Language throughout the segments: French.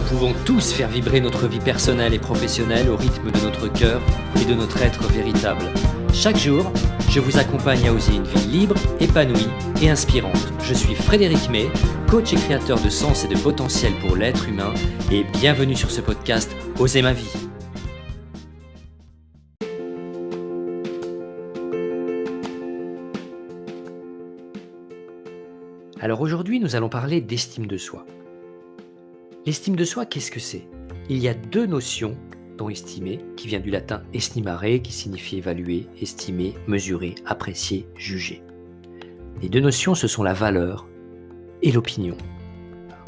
pouvons tous faire vibrer notre vie personnelle et professionnelle au rythme de notre cœur et de notre être véritable. Chaque jour, je vous accompagne à oser une vie libre, épanouie et inspirante. Je suis Frédéric May, coach et créateur de sens et de potentiel pour l'être humain, et bienvenue sur ce podcast Oser ma vie. Alors aujourd'hui, nous allons parler d'estime de soi. L'estime de soi, qu'est-ce que c'est ? Il y a deux notions dont estimer, qui vient du latin estimare, qui signifie évaluer, estimer, mesurer, apprécier, juger. Les deux notions, ce sont la valeur et l'opinion.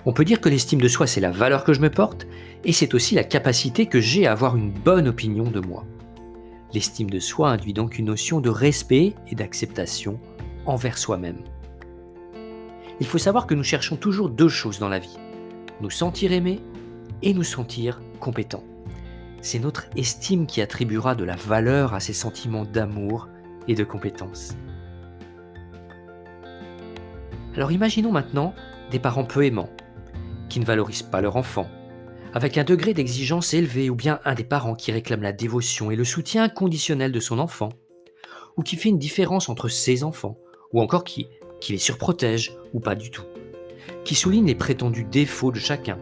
On peut dire que l'estime de soi, c'est la valeur que je me porte, et c'est aussi la capacité que j'ai à avoir une bonne opinion de moi. L'estime de soi induit donc une notion de respect et d'acceptation envers soi-même. Il faut savoir que nous cherchons toujours deux choses dans la vie. Nous sentir aimés et nous sentir compétents. C'est notre estime qui attribuera de la valeur à ces sentiments d'amour et de compétence. Alors imaginons maintenant des parents peu aimants, qui ne valorisent pas leur enfant, avec un degré d'exigence élevé, ou bien un des parents qui réclame la dévotion et le soutien inconditionnel de son enfant, ou qui fait une différence entre ses enfants, ou encore qui les surprotège ou pas du tout, qui souligne les prétendus défauts de chacun,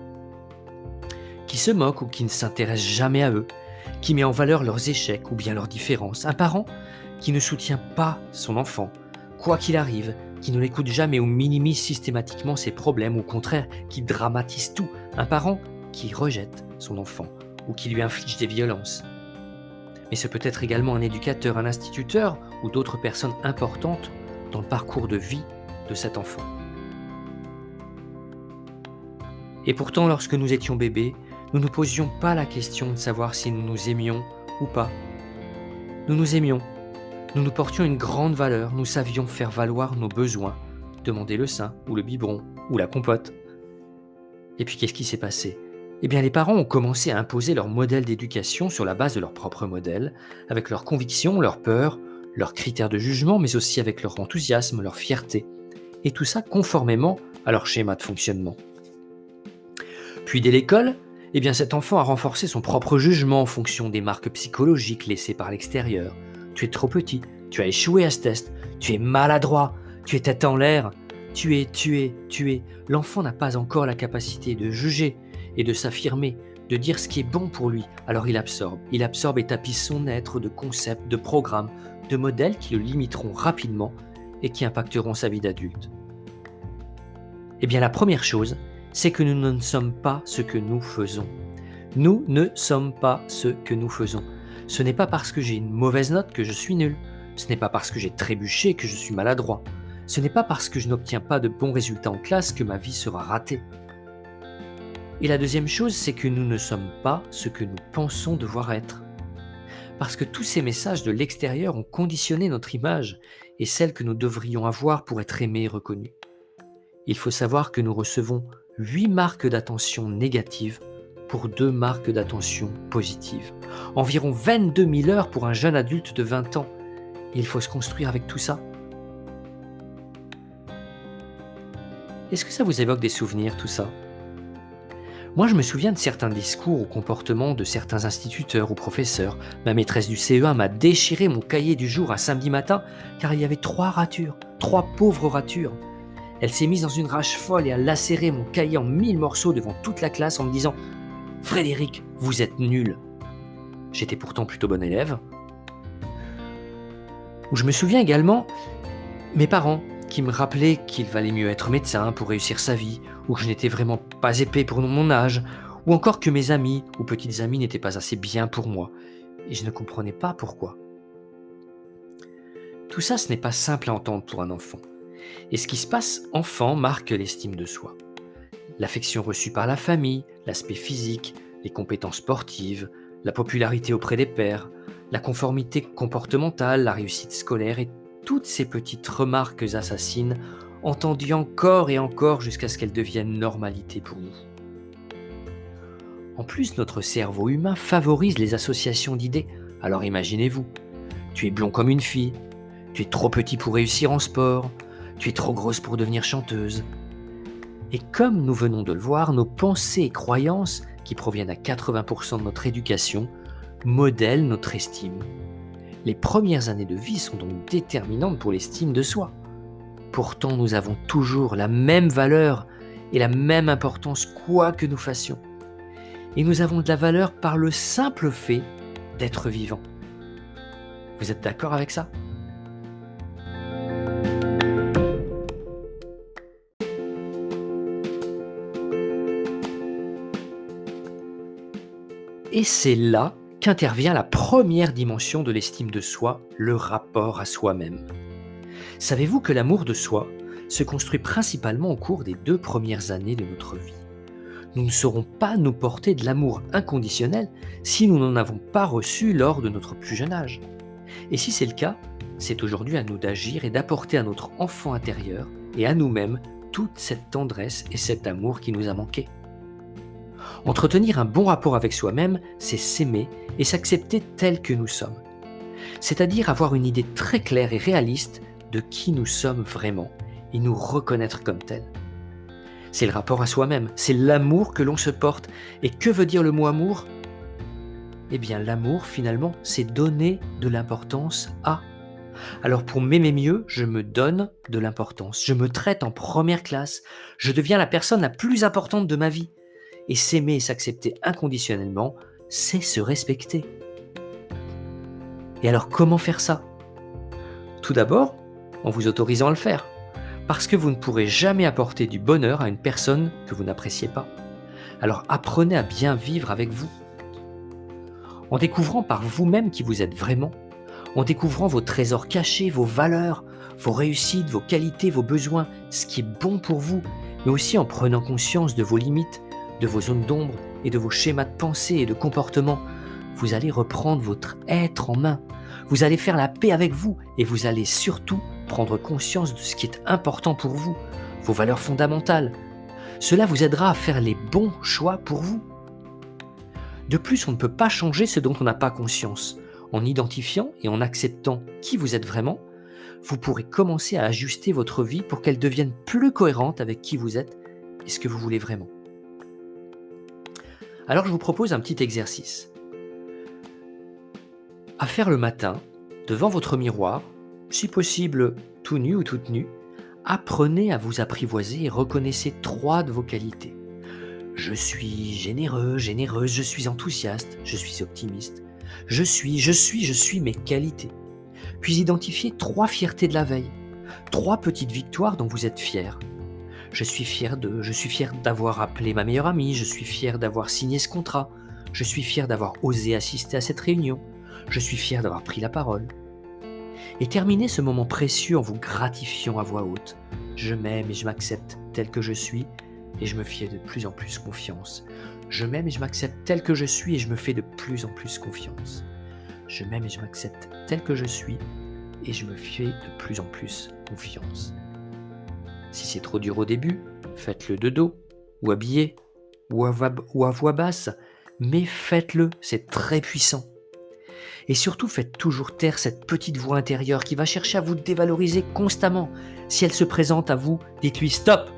qui se moque ou qui ne s'intéresse jamais à eux, qui met en valeur leurs échecs ou bien leurs différences, un parent qui ne soutient pas son enfant, quoi qu'il arrive, qui ne l'écoute jamais ou minimise systématiquement ses problèmes, ou au contraire, qui dramatise tout, un parent qui rejette son enfant ou qui lui inflige des violences. Mais ce peut être également un éducateur, un instituteur ou d'autres personnes importantes dans le parcours de vie de cet enfant. Et pourtant, lorsque nous étions bébés, nous ne nous posions pas la question de savoir si nous nous aimions ou pas. Nous nous aimions, nous nous portions une grande valeur, nous savions faire valoir nos besoins, demander le sein ou le biberon ou la compote. Et puis qu'est-ce qui s'est passé ? Eh bien, les parents ont commencé à imposer leur modèle d'éducation sur la base de leur propre modèle, avec leurs convictions, leurs peurs, leurs critères de jugement, mais aussi avec leur enthousiasme, leur fierté. Et tout ça conformément à leur schéma de fonctionnement. Puis dès l'école, eh bien cet enfant a renforcé son propre jugement en fonction des marques psychologiques laissées par l'extérieur. Tu es trop petit, tu as échoué à ce test, tu es maladroit, tu es tête en l'air, tu es. L'enfant n'a pas encore la capacité de juger et de s'affirmer, de dire ce qui est bon pour lui. Alors il absorbe et tapisse son être de concepts, de programmes, de modèles qui le limiteront rapidement et qui impacteront sa vie d'adulte. Eh bien la première chose, c'est que nous ne sommes pas ce que nous faisons. Nous ne sommes pas ce que nous faisons. Ce n'est pas parce que j'ai une mauvaise note que je suis nul. Ce n'est pas parce que j'ai trébuché que je suis maladroit. Ce n'est pas parce que je n'obtiens pas de bons résultats en classe que ma vie sera ratée. Et la deuxième chose, c'est que nous ne sommes pas ce que nous pensons devoir être. Parce que tous ces messages de l'extérieur ont conditionné notre image et celle que nous devrions avoir pour être aimés et reconnus. Il faut savoir que nous recevons 8 marques d'attention négatives pour 2 marques d'attention positives. Environ 22 000 heures pour un jeune adulte de 20 ans. Il faut se construire avec tout ça. Est-ce que ça vous évoque des souvenirs, tout ça ? Moi, je me souviens de certains discours ou comportements de certains instituteurs ou professeurs. Ma maîtresse du CE1 m'a déchiré mon cahier du jour un samedi matin car il y avait 3 ratures, 3 pauvres ratures. Elle s'est mise dans une rage folle et a lacéré mon cahier en 1000 morceaux devant toute la classe en me disant « Frédéric, vous êtes nul !» J'étais pourtant plutôt bon élève. Ou je me souviens également mes parents qui me rappelaient qu'il valait mieux être médecin pour réussir sa vie, ou que je n'étais vraiment pas épais pour mon âge, ou encore que mes amis ou petites amies n'étaient pas assez bien pour moi, et je ne comprenais pas pourquoi. Tout ça, ce n'est pas simple à entendre pour un enfant. Et ce qui se passe enfant marque l'estime de soi. L'affection reçue par la famille, l'aspect physique, les compétences sportives, la popularité auprès des pairs, la conformité comportementale, la réussite scolaire et toutes ces petites remarques assassines entendues encore et encore jusqu'à ce qu'elles deviennent normalité pour nous. En plus, notre cerveau humain favorise les associations d'idées. Alors imaginez-vous, tu es blond comme une fille, tu es trop petit pour réussir en sport, tu es trop grosse pour devenir chanteuse. Et comme nous venons de le voir, nos pensées et croyances, qui proviennent à 80% de notre éducation, modèlent notre estime. Les premières années de vie sont donc déterminantes pour l'estime de soi. Pourtant, nous avons toujours la même valeur et la même importance quoi que nous fassions. Et nous avons de la valeur par le simple fait d'être vivants. Vous êtes d'accord avec ça ? Et c'est là qu'intervient la première dimension de l'estime de soi, le rapport à soi-même. Savez-vous que l'amour de soi se construit principalement au cours des 2 premières années de notre vie ? Nous ne saurons pas nous porter de l'amour inconditionnel si nous n'en avons pas reçu lors de notre plus jeune âge. Et si c'est le cas, c'est aujourd'hui à nous d'agir et d'apporter à notre enfant intérieur et à nous-mêmes toute cette tendresse et cet amour qui nous a manqué. Entretenir un bon rapport avec soi-même, c'est s'aimer et s'accepter tel que nous sommes. C'est-à-dire avoir une idée très claire et réaliste de qui nous sommes vraiment et nous reconnaître comme tel. C'est le rapport à soi-même, c'est l'amour que l'on se porte. Et que veut dire le mot amour ? Eh bien l'amour finalement, c'est donner de l'importance à. Alors pour m'aimer mieux, je me donne de l'importance, je me traite en première classe, je deviens la personne la plus importante de ma vie. Et s'aimer et s'accepter inconditionnellement, c'est se respecter. Et alors comment faire ça ? Tout d'abord, en vous autorisant à le faire. Parce que vous ne pourrez jamais apporter du bonheur à une personne que vous n'appréciez pas. Alors apprenez à bien vivre avec vous. En découvrant par vous-même qui vous êtes vraiment, en découvrant vos trésors cachés, vos valeurs, vos réussites, vos qualités, vos besoins, ce qui est bon pour vous, mais aussi en prenant conscience de vos limites, de vos zones d'ombre et de vos schémas de pensée et de comportement, vous allez reprendre votre être en main. Vous allez faire la paix avec vous et vous allez surtout prendre conscience de ce qui est important pour vous, vos valeurs fondamentales. Cela vous aidera à faire les bons choix pour vous. De plus, on ne peut pas changer ce dont on n'a pas conscience. En identifiant et en acceptant qui vous êtes vraiment, vous pourrez commencer à ajuster votre vie pour qu'elle devienne plus cohérente avec qui vous êtes et ce que vous voulez vraiment. Alors je vous propose un petit exercice. À faire le matin, devant votre miroir, si possible tout nu ou toute nue, apprenez à vous apprivoiser et reconnaissez 3 de vos qualités. Je suis généreux, généreuse, je suis enthousiaste, je suis optimiste. Je suis mes qualités. Puis identifiez 3 fiertés de la veille, 3 petites victoires dont vous êtes fiers. Je suis fier d'avoir appelé ma meilleure amie, je suis fier d'avoir signé ce contrat, je suis fier d'avoir osé assister à cette réunion, je suis fier d'avoir pris la parole. Et terminez ce moment précieux en vous gratifiant à voix haute. Je m'aime et je m'accepte tel que je suis et je me fais de plus en plus confiance. Je m'aime et je m'accepte tel que je suis et je me fais de plus en plus confiance. Je m'aime et je m'accepte tel que je suis et je me fais de plus en plus confiance. Si c'est trop dur au début, faites-le de dos, ou habillé, ou à voix basse, mais faites-le, c'est très puissant. Et surtout, faites toujours taire cette petite voix intérieure qui va chercher à vous dévaloriser constamment. Si elle se présente à vous, dites-lui stop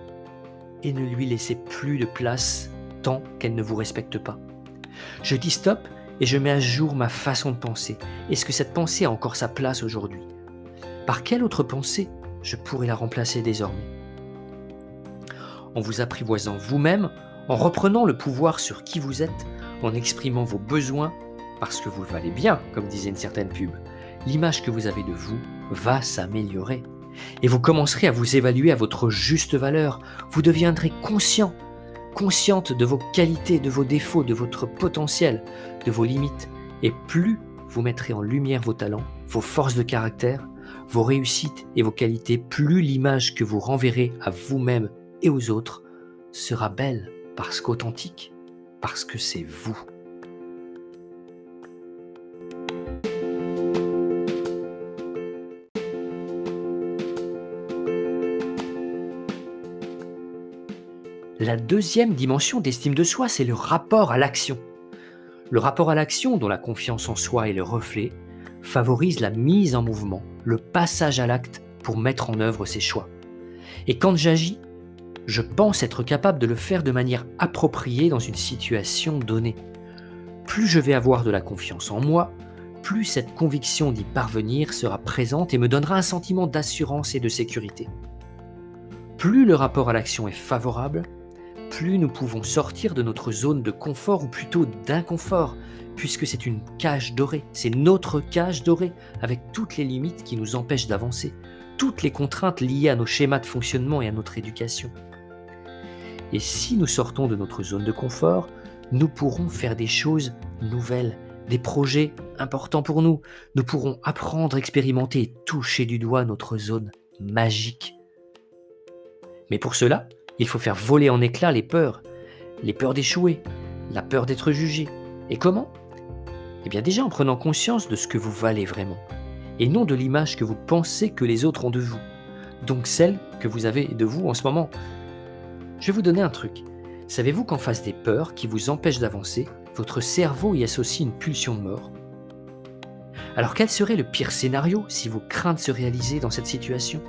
et ne lui laissez plus de place tant qu'elle ne vous respecte pas. Je dis stop et je mets à jour ma façon de penser. Est-ce que cette pensée a encore sa place aujourd'hui ? Par quelle autre pensée je pourrais la remplacer désormais ? En vous apprivoisant vous-même, en reprenant le pouvoir sur qui vous êtes, en exprimant vos besoins, parce que vous le valez bien, comme disait une certaine pub, l'image que vous avez de vous va s'améliorer. Et vous commencerez à vous évaluer à votre juste valeur. Vous deviendrez consciente de vos qualités, de vos défauts, de votre potentiel, de vos limites. Et plus vous mettrez en lumière vos talents, vos forces de caractère, vos réussites et vos qualités, plus l'image que vous renverrez à vous-même et aux autres sera belle parce qu'authentique, parce que c'est vous. La deuxième dimension d'estime de soi, c'est le rapport à l'action. Le rapport à l'action, dont la confiance en soi est le reflet, favorise la mise en mouvement, le passage à l'acte pour mettre en œuvre ses choix. Et quand j'agis, Je pense être capable de le faire de manière appropriée dans une situation donnée. Plus je vais avoir de la confiance en moi, plus cette conviction d'y parvenir sera présente et me donnera un sentiment d'assurance et de sécurité. Plus le rapport à l'action est favorable, plus nous pouvons sortir de notre zone de confort ou plutôt d'inconfort, puisque c'est une cage dorée, c'est notre cage dorée, avec toutes les limites qui nous empêchent d'avancer, toutes les contraintes liées à nos schémas de fonctionnement et à notre éducation. Et si nous sortons de notre zone de confort, nous pourrons faire des choses nouvelles, des projets importants pour nous. Nous pourrons apprendre, expérimenter et toucher du doigt notre zone magique. Mais pour cela, il faut faire voler en éclats les peurs d'échouer, la peur d'être jugé. Et comment ? Eh bien déjà en prenant conscience de ce que vous valez vraiment, et non de l'image que vous pensez que les autres ont de vous, donc celle que vous avez de vous en ce moment. Je vais vous donner un truc. Savez-vous qu'en face des peurs qui vous empêchent d'avancer, votre cerveau y associe une pulsion de mort ? Alors quel serait le pire scénario si vos craintes se réalisaient dans cette situation ?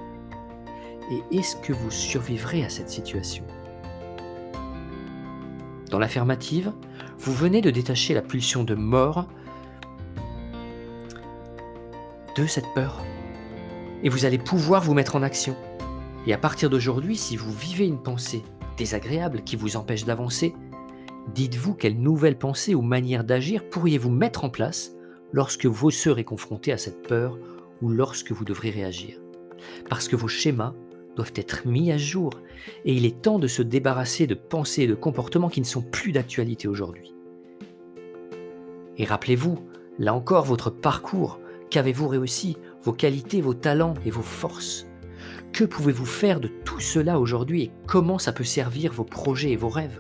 Et est-ce que vous survivrez à cette situation ? Dans l'affirmative, vous venez de détacher la pulsion de mort de cette peur. Et vous allez pouvoir vous mettre en action. Et à partir d'aujourd'hui, si vous vivez une pensée désagréable qui vous empêche d'avancer, dites-vous quelle nouvelle pensée ou manière d'agir pourriez-vous mettre en place lorsque vous serez confronté à cette peur ou lorsque vous devrez réagir. Parce que vos schémas doivent être mis à jour et il est temps de se débarrasser de pensées et de comportements qui ne sont plus d'actualité aujourd'hui. Et rappelez-vous, là encore, votre parcours, qu'avez-vous réussi, vos qualités, vos talents et vos forces. Que pouvez-vous faire de tout cela aujourd'hui et comment ça peut servir vos projets et vos rêves ?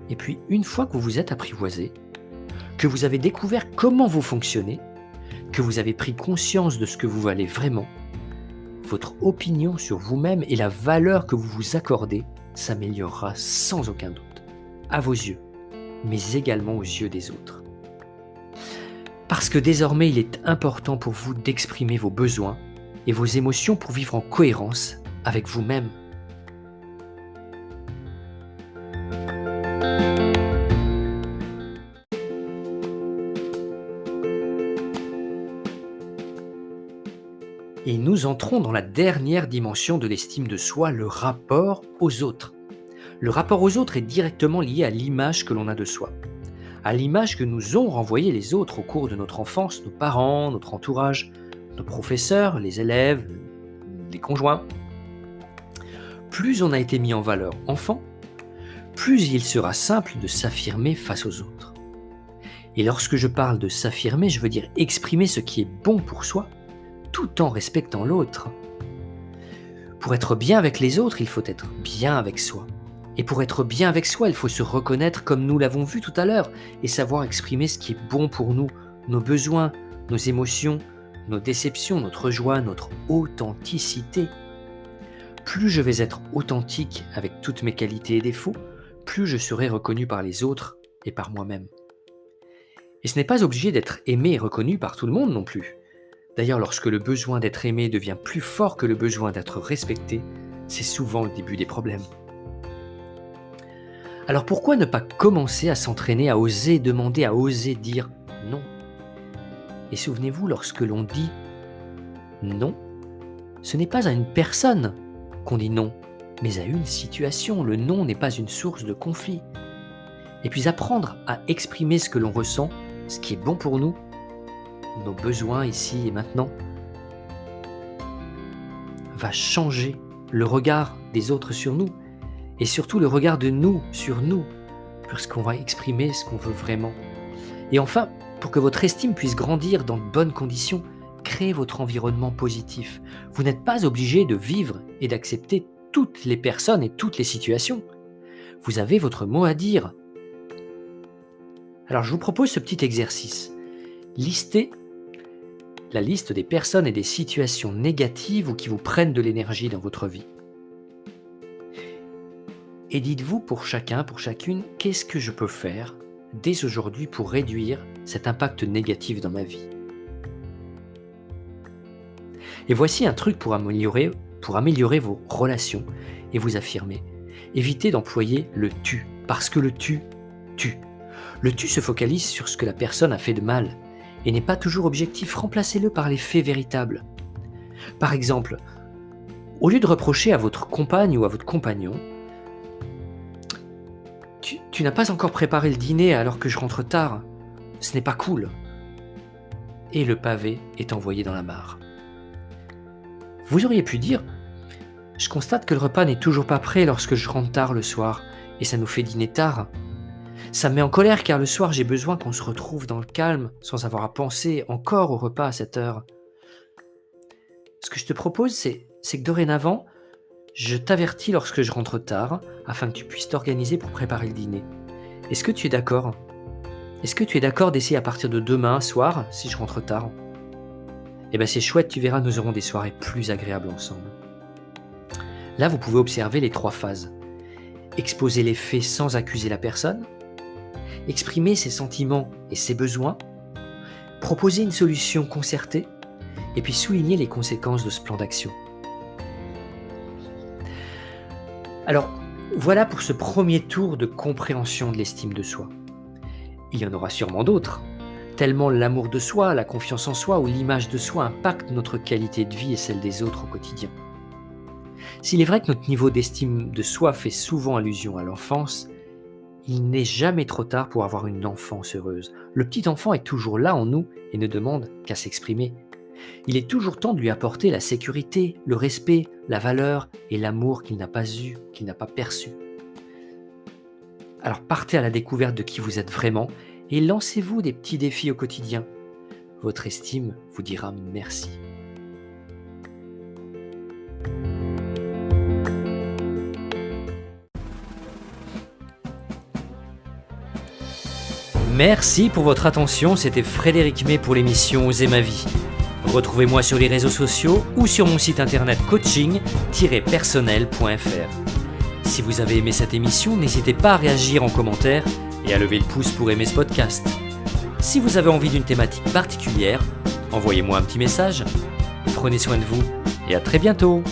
Et puis, une fois que vous vous êtes apprivoisé, que vous avez découvert comment vous fonctionnez, que vous avez pris conscience de ce que vous valez vraiment, votre opinion sur vous-même et la valeur que vous vous accordez s'améliorera sans aucun doute, à vos yeux, mais également aux yeux des autres. Parce que désormais, il est important pour vous d'exprimer vos besoins et vos émotions pour vivre en cohérence avec vous-même. Et nous entrons dans la dernière dimension de l'estime de soi, le rapport aux autres. Le rapport aux autres est directement lié à l'image que l'on a de soi, à l'image que nous ont renvoyée les autres au cours de notre enfance, nos parents, notre entourage, nos professeurs, les élèves, les conjoints. Plus on a été mis en valeur enfant, plus il sera simple de s'affirmer face aux autres. Et lorsque je parle de s'affirmer, je veux dire exprimer ce qui est bon pour soi, tout en respectant l'autre. Pour être bien avec les autres, il faut être bien avec soi. Et pour être bien avec soi, il faut se reconnaître comme nous l'avons vu tout à l'heure et savoir exprimer ce qui est bon pour nous, nos besoins, nos émotions, nos déceptions, notre joie, notre authenticité. Plus je vais être authentique avec toutes mes qualités et défauts, plus je serai reconnu par les autres et par moi-même. Et ce n'est pas obligé d'être aimé et reconnu par tout le monde non plus. D'ailleurs, lorsque le besoin d'être aimé devient plus fort que le besoin d'être respecté, c'est souvent le début des problèmes. Alors pourquoi ne pas commencer à s'entraîner, à oser demander, à oser dire non ? Et souvenez-vous, lorsque l'on dit non, ce n'est pas à une personne qu'on dit non, mais à une situation. Le non n'est pas une source de conflit. Et puis apprendre à exprimer ce que l'on ressent, ce qui est bon pour nous, nos besoins ici et maintenant, va changer le regard des autres sur nous et surtout le regard de nous sur nous, puisqu'on va exprimer ce qu'on veut vraiment. Et enfin, pour que votre estime puisse grandir dans de bonnes conditions, créez votre environnement positif. Vous n'êtes pas obligé de vivre et d'accepter toutes les personnes et toutes les situations. Vous avez votre mot à dire. Alors je vous propose ce petit exercice. Listez la liste des personnes et des situations négatives ou qui vous prennent de l'énergie dans votre vie. Et dites-vous pour chacun, pour chacune, qu'est-ce que je peux faire dès aujourd'hui pour réduire cet impact négatif dans ma vie. Et voici un truc pour améliorer pour améliorer vos relations et vous affirmer. Évitez d'employer le « tu », parce que le « tu » tue. Le « tu » se focalise sur ce que la personne a fait de mal et n'est pas toujours objectif. Remplacez-le par les faits véritables. Par exemple, au lieu de reprocher à votre compagne ou à votre compagnon « Tu n'as pas encore préparé le dîner alors que je rentre tard. Ce n'est pas cool. » Et le pavé est envoyé dans la mare. Vous auriez pu dire « Je constate que le repas n'est toujours pas prêt lorsque je rentre tard le soir et ça nous fait dîner tard. Ça me met en colère car le soir j'ai besoin qu'on se retrouve dans le calme sans avoir à penser encore au repas à cette heure. » Ce que je te propose, c'est que dorénavant, je t'avertis lorsque je rentre tard afin que tu puisses t'organiser pour préparer le dîner. Est-ce que tu es d'accord ? Est-ce que tu es d'accord d'essayer à partir de demain soir si je rentre tard ? Eh bien c'est chouette, tu verras, nous aurons des soirées plus agréables ensemble. Là, vous pouvez observer les 3 phases. Exposer les faits sans accuser la personne, exprimer ses sentiments et ses besoins, proposer une solution concertée, et puis souligner les conséquences de ce plan d'action. Alors, voilà pour ce premier tour de compréhension de l'estime de soi. Il y en aura sûrement d'autres, tellement l'amour de soi, la confiance en soi ou l'image de soi impactent notre qualité de vie et celle des autres au quotidien. S'il est vrai que notre niveau d'estime de soi fait souvent allusion à l'enfance, il n'est jamais trop tard pour avoir une enfance heureuse. Le petit enfant est toujours là en nous et ne demande qu'à s'exprimer. Il est toujours temps de lui apporter la sécurité, le respect, la valeur et l'amour qu'il n'a pas eu, qu'il n'a pas perçu. Alors partez à la découverte de qui vous êtes vraiment et lancez-vous des petits défis au quotidien. Votre estime vous dira merci. Merci pour votre attention, c'était Frédéric May pour l'émission Oser ma vie. Retrouvez-moi sur les réseaux sociaux ou sur mon site internet coaching-personnel.fr. Si vous avez aimé cette émission, n'hésitez pas à réagir en commentaire et à lever le pouce pour aimer ce podcast. Si vous avez envie d'une thématique particulière, envoyez-moi un petit message. Prenez soin de vous et à très bientôt.